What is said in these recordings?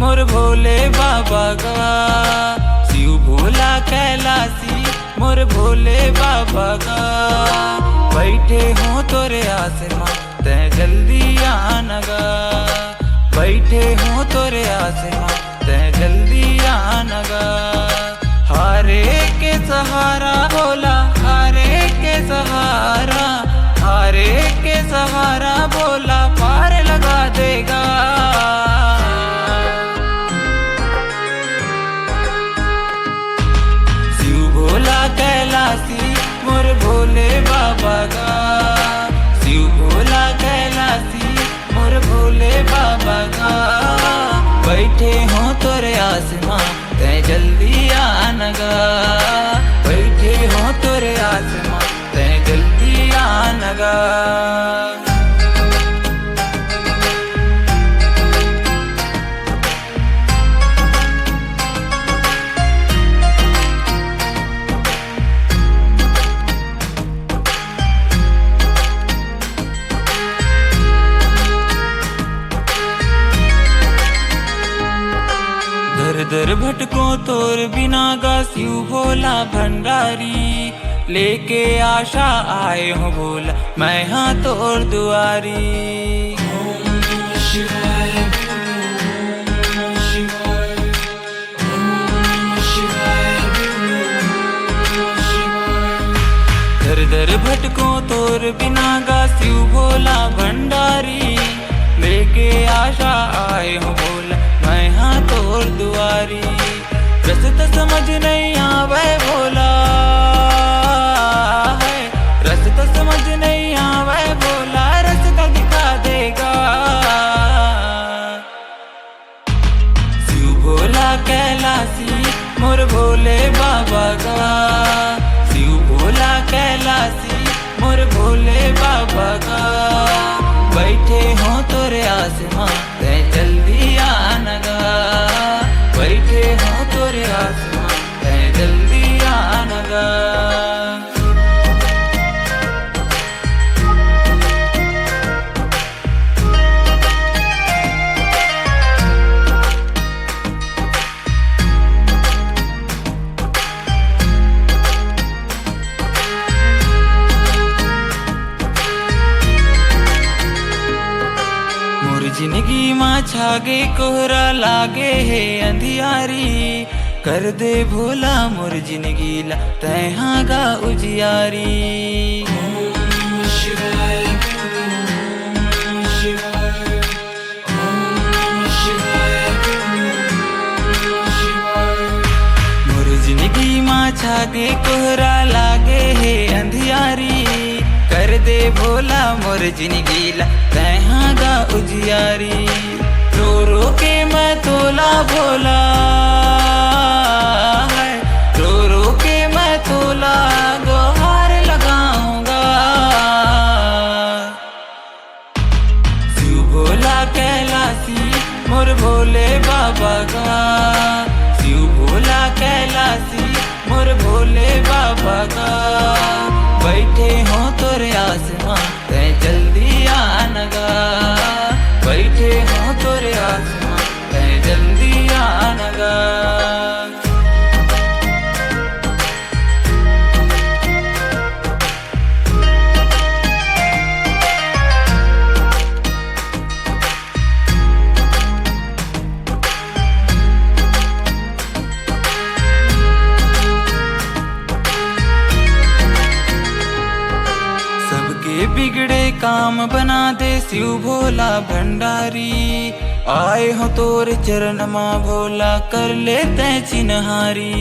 मोर भोले बाबा का। शिव भोला कैलासी मोर भोले बाबा का। बैठे हो तोरे आसमां तै जल्दी आना गा। बैठे हो तोरे आसमां तै जल्दी आना गा। हारे के सहारा भोला हारे के सहारा, हारे के सहारा भोला पार लगा देगा। शिव भोला कैलासी मोर भोले बाबा का। शिव भोला कैलासी मोर भोले बाबा का। बैठे हो तोरे आसमां तै जल्दी आना गा। बैठे हो तोरे आसमां तै जल्दी आना गा। दर दर भटको तोर बिना गा शिव भोला भंडारी। लेके आशा आए हो भोला मैं हाँ तोर दुआरी। दर दर भटको तोर बिना गा शिव भोला भंडारी। लेके आशा आए हो भोला मैं हाँ तोर दुआरी। रस्ता समझ नहीं आवे भोला है, रास्ता समझ नहीं आवे भोला रास्ता दिखा देगा। शिव भोला कैलासी मोर भोले बाबा का। शिव भोला कैलासी मोर भोले बाबा का। बैठे हो तोरे आसमां तै जल्दी आना गा। बैठे हो तोरे आसमां तै जल्दी आना गा। जिंदगी माँ छागे कोहरा लागे है अंधियारी। कर दे भोला मोर जिंदगी ला तैहा गा उजियारी। मोर जिंदगी माँ छागे कोहरा लागे है अंधियारी। कर दे भोला मोर जिंदगी ला तैहा गा उजियारी। रो रो के मैं तोला भोला है, रो रो के मैं तोला गुहार लगाऊंगा। शिव भोला कैलासी मोर भोले बाबा का। शिव भोला कैलासी मोर भोले बाबा का। बैठे हो तोरे आसमां तै जल्दी आना गा। बैठे हो तोरे आसमां तै जल्दी आना गा। बिगड़े काम बना दे शिव भोला भंडारी। आए हो तोर चरण माँ भोला कर लेते चिन्हारी।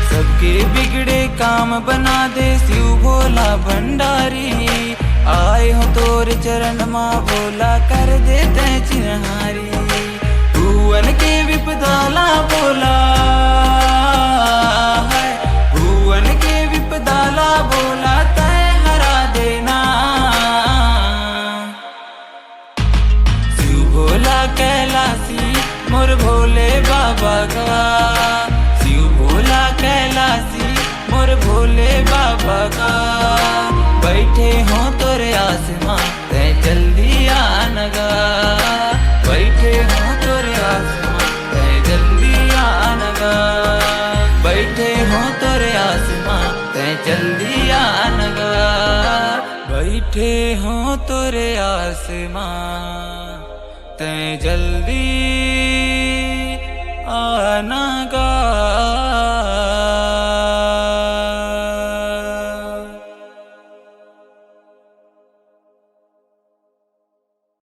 सबके बिगड़े काम बना दे शिव भोला भंडारी। आए हो तोर चरण माँ भोला कर देते चिन्हारी। भुवन के विपदाला भोला है, भुवन के विपदाला भोला तै हरा देना। शिव भोला कैलासी मोर भोले बाबा का। शिव भोला कैलासी दरबार भोले बाबा का। बैठे हो तोरे आसमां ते जल्दी आनगा, बैठे हो तोरे आसमां ते जल्दी आनगा, बैठे हो तोरे आसमां ते जल्दी आनगा, बैठे हो तोरे आसमां ते जल्दी आनगा।